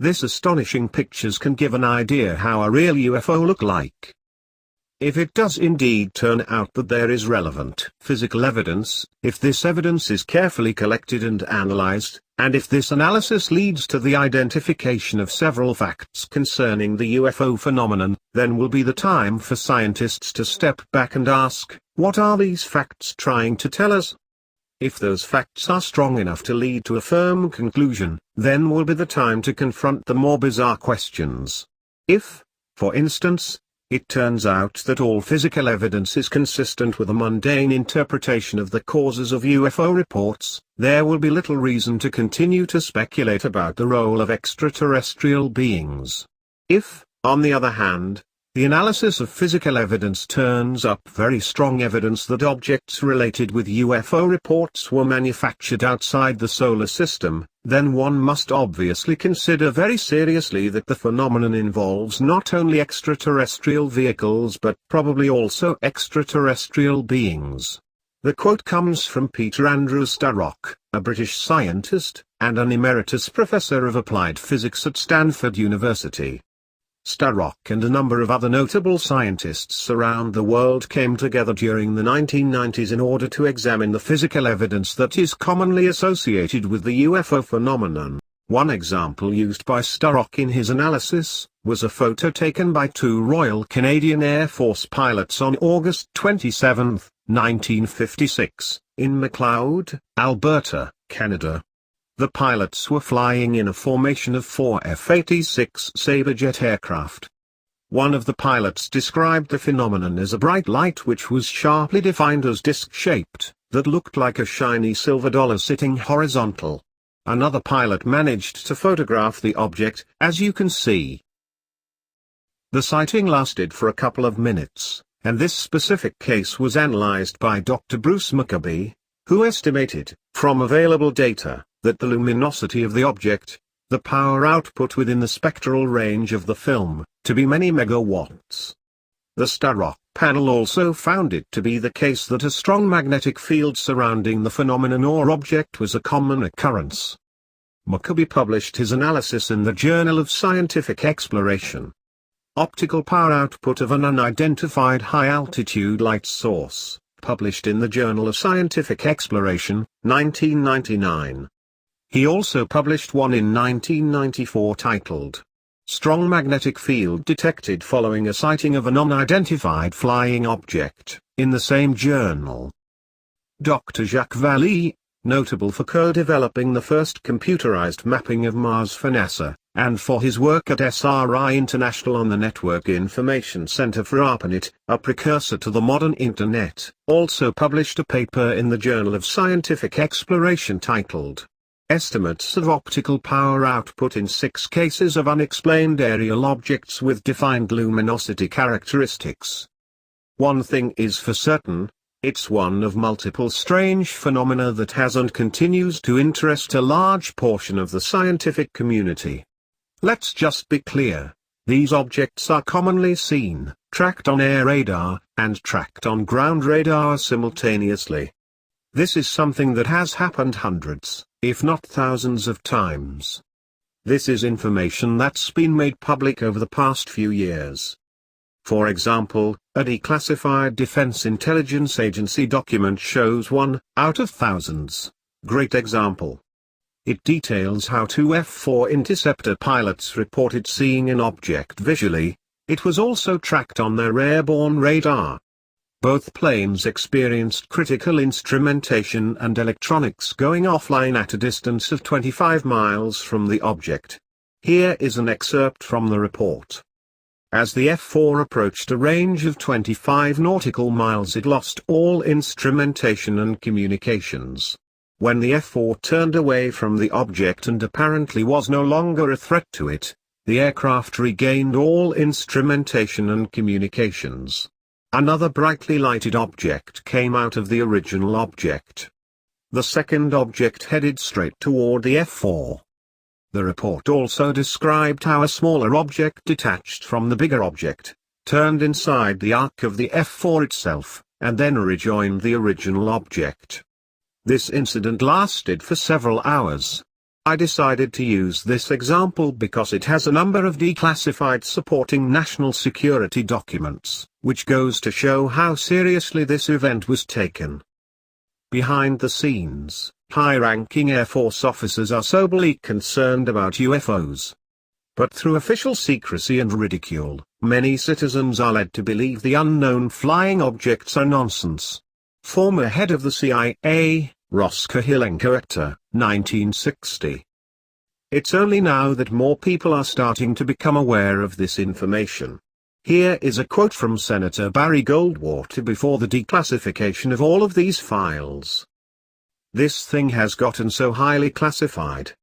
This astonishing pictures can give an idea how a real UFO look like. If it does indeed turn out that there is relevant physical evidence, if this evidence is carefully collected and analyzed, and if this analysis leads to the identification of several facts concerning the UFO phenomenon, then will be the time for scientists to step back and ask, what are these facts trying to tell us? If those facts are strong enough to lead to a firm conclusion, then will be the time to confront the more bizarre questions. If, for instance, it turns out that all physical evidence is consistent with a mundane interpretation of the causes of UFO reports, there will be little reason to continue to speculate about the role of extraterrestrial beings. If, on the other hand, the analysis of physical evidence turns up very strong evidence that objects related with UFO reports were manufactured outside the solar system, then one must obviously consider very seriously that the phenomenon involves not only extraterrestrial vehicles but probably also extraterrestrial beings. The quote comes from Peter Andrew Starrock, a British scientist, and an emeritus professor of applied physics at Stanford University. Starrock and a number of other notable scientists around the world came together during the 1990s in order to examine the physical evidence that is commonly associated with the UFO phenomenon. One example used by Starrock in his analysis was a photo taken by two Royal Canadian Air Force pilots on August 27, 1956, in McLeod, Alberta, Canada. The pilots were flying in a formation of 4 F-86 Sabre-jet aircraft. One of the pilots described the phenomenon as a bright light which was sharply defined as disc-shaped, that looked like a shiny silver dollar sitting horizontal. Another pilot managed to photograph the object, as you can see. The sighting lasted for a couple of minutes, and this specific case was analyzed by Dr. Bruce Maccabee, who estimated, from available data, that the luminosity of the object, the power output within the spectral range of the film, to be many megawatts. The Starrock panel also found it to be the case that a strong magnetic field surrounding the phenomenon or object was a common occurrence. Maccabee published his analysis in the Journal of Scientific Exploration. Optical power output of an unidentified high-altitude light source, published in the Journal of Scientific Exploration, 1999. He also published one in 1994 titled, Strong Magnetic Field Detected Following a Sighting of an Unidentified Flying Object, in the same journal. Dr. Jacques Vallée, notable for co-developing the first computerized mapping of Mars for NASA, and for his work at SRI International on the Network Information Center for ARPANET, a precursor to the modern Internet, also published a paper in the Journal of Scientific Exploration titled, Estimates of Optical Power Output in 6 Cases of Unexplained Aerial Objects with Defined Luminosity Characteristics. One thing is for certain, it's one of multiple strange phenomena that has and continues to interest a large portion of the scientific community. Let's just be clear, these objects are commonly seen, tracked on air radar, and tracked on ground radar simultaneously. This is something that has happened hundreds, if not thousands of times. This is information that's been made public over the past few years. For example, a declassified Defense Intelligence Agency document shows one, out of thousands, great example. It details how 2 F-4 interceptor pilots reported seeing an object visually. It was also tracked on their airborne radar. Both planes experienced critical instrumentation and electronics going offline at a distance of 25 miles from the object. Here is an excerpt from the report. As the F-4 approached a range of 25 nautical miles, it lost all instrumentation and communications. When the F-4 turned away from the object and apparently was no longer a threat to it, the aircraft regained all instrumentation and communications. Another brightly lighted object came out of the original object. The second object headed straight toward the F-4. The report also described how a smaller object detached from the bigger object, turned inside the arc of the F-4 itself, and then rejoined the original object. This incident lasted for several hours. I decided to use this example because it has a number of declassified supporting national security documents, which goes to show how seriously this event was taken. Behind the scenes, high-ranking Air Force officers are soberly concerned about UFOs. But through official secrecy and ridicule, many citizens are led to believe the unknown flying objects are nonsense. Former head of the CIA, Roscoe Hilenko actor, 1960. It's only now that more people are starting to become aware of this information. Here is a quote from Senator Barry Goldwater before the declassification of all of these files. "This thing has gotten so highly classified.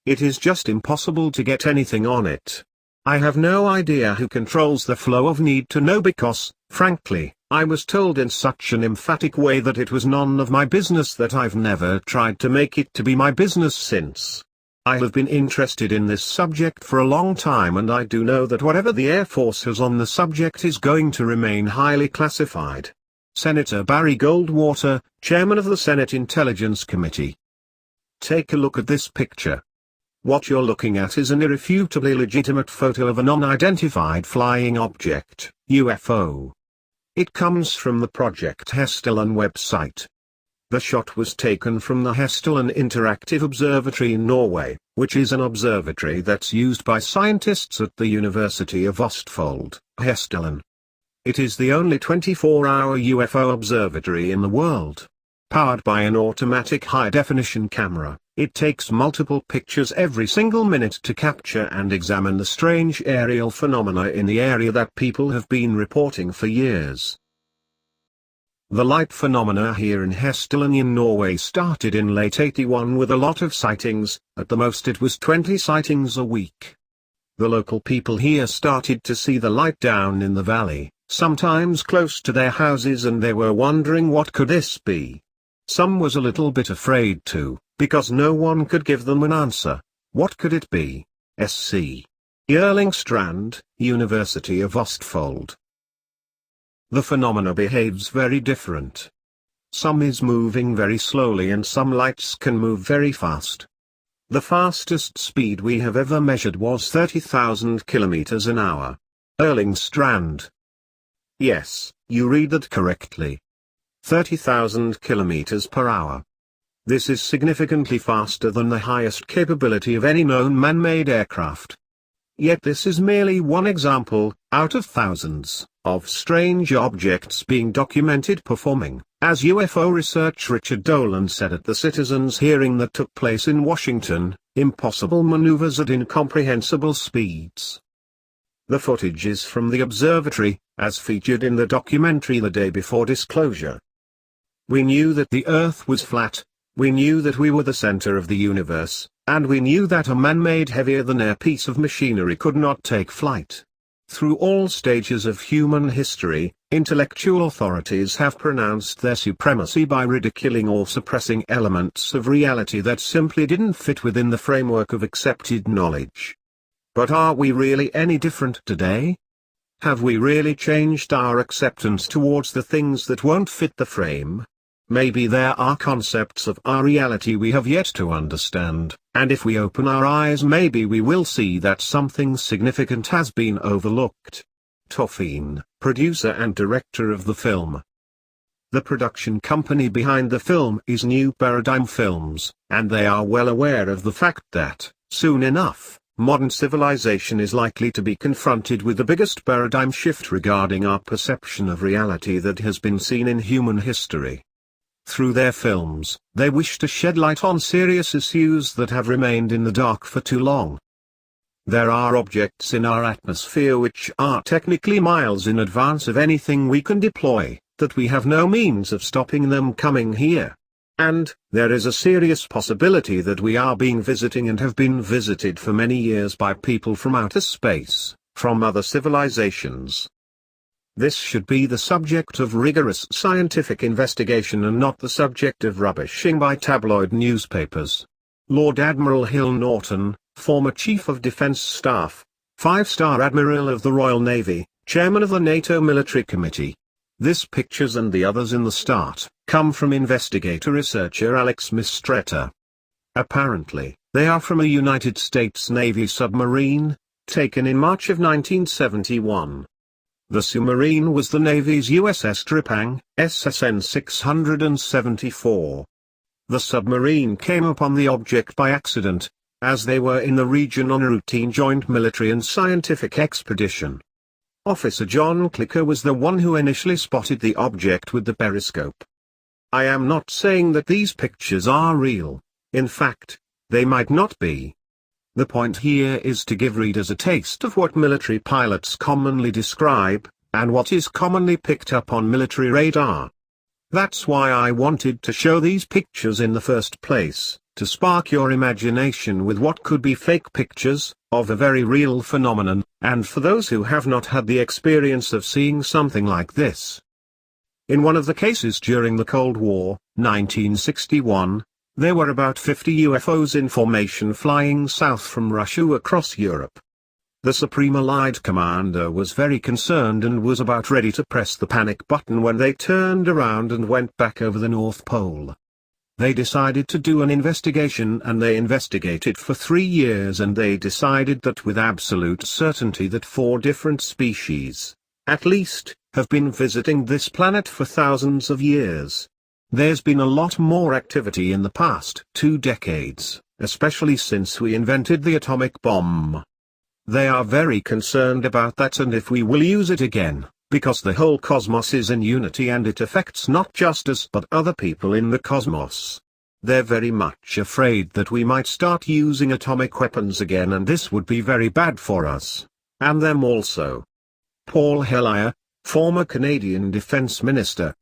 It is just impossible to get anything on it. I have no idea who controls the flow of need to know because, frankly, I was told in such an emphatic way that it was none of my business that I've never tried to make it to be my business since. I have been interested in this subject for a long time and I do know that whatever the Air Force has on the subject is going to remain highly classified." Senator Barry Goldwater, Chairman of the Senate Intelligence Committee. Take a look at this picture. What you're looking at is an irrefutably legitimate photo of an unidentified flying object, UFO. It comes from the Project Hessdalen website. The shot was taken from the Hessdalen Interactive Observatory in Norway, which is an observatory that's used by scientists at the University of Østfold, Hessdalen. It is the only 24-hour UFO observatory in the world. Powered by an automatic high-definition camera, it takes multiple pictures every single minute to capture and examine the strange aerial phenomena in the area that people have been reporting for years. The light phenomena here in Hessdalen in Norway started in late '81 with a lot of sightings. At the most it was 20 sightings a week. The local people here started to see the light down in the valley, sometimes close to their houses, and they were wondering what could this be. Some was a little bit afraid too, because no one could give them an answer. What could it be? SC. Strand, University of Østfold. The phenomena behaves very different. Some is moving very slowly and some lights can move very fast. The fastest speed we have ever measured was 30,000 kilometers an hour. Strand. Yes, you read that correctly. 30,000 kilometers per hour. This is significantly faster than the highest capability of any known man-made aircraft. Yet this is merely one example, out of thousands, of strange objects being documented performing, as UFO researcher Richard Dolan said at the citizens' hearing that took place in Washington, impossible maneuvers at incomprehensible speeds. The footage is from the observatory, as featured in the documentary the day before disclosure. We knew that the Earth was flat, we knew that we were the center of the universe, and we knew that a man-made heavier-than-air piece of machinery could not take flight. Through all stages of human history, intellectual authorities have pronounced their supremacy by ridiculing or suppressing elements of reality that simply didn't fit within the framework of accepted knowledge. But are we really any different today? Have we really changed our acceptance towards the things that won't fit the frame? Maybe there are concepts of our reality we have yet to understand, and if we open our eyes maybe we will see that something significant has been overlooked. Toffeen, producer and director of the film. The production company behind the film is New Paradigm Films, and they are well aware of the fact that, soon enough, modern civilization is likely to be confronted with the biggest paradigm shift regarding our perception of reality that has been seen in human history. Through their films, they wish to shed light on serious issues that have remained in the dark for too long. There are objects in our atmosphere which are technically miles in advance of anything we can deploy, that we have no means of stopping them coming here. And, there is a serious possibility that we are being visiting and have been visited for many years by people from outer space, from other civilizations. This should be the subject of rigorous scientific investigation and not the subject of rubbishing by tabloid newspapers. Lord Admiral Hill Norton, former Chief of Defence Staff, 5-star Admiral of the Royal Navy, Chairman of the NATO Military Committee. This pictures and the others in the start, come from investigator-researcher Alex Mistretta. Apparently, They are from a United States Navy submarine, taken in March of 1971. The submarine was the Navy's USS Tripang, SSN 674. The submarine came upon the object by accident, as they were in the region on a routine joint military and scientific expedition. Officer John Clicker was the one who initially spotted the object with the periscope. I am not saying that these pictures are real. In fact, they might not be. The point here is to give readers a taste of what military pilots commonly describe, and what is commonly picked up on military radar. That's why I wanted to show these pictures in the first place, to spark your imagination with what could be fake pictures, of a very real phenomenon, and for those who have not had the experience of seeing something like this. In one of the cases during the Cold War, 1961, there were about 50 UFOs in formation flying south from Russia across Europe. The Supreme Allied commander was very concerned and was about ready to press the panic button when they turned around and went back over the North Pole. They decided to do an investigation, and they investigated for 3 years, and they decided that with absolute certainty that 4 different species, at least, have been visiting this planet for thousands of years. There's been a lot more activity in the past 2 decades, especially since we invented the atomic bomb. They are very concerned about that, and if we will use it again, because the whole cosmos is in unity and it affects not just us but other people in the cosmos. They're very much afraid that we might start using atomic weapons again, and this would be very bad for us, and them also. Paul Hellyer, former Canadian Defence Minister,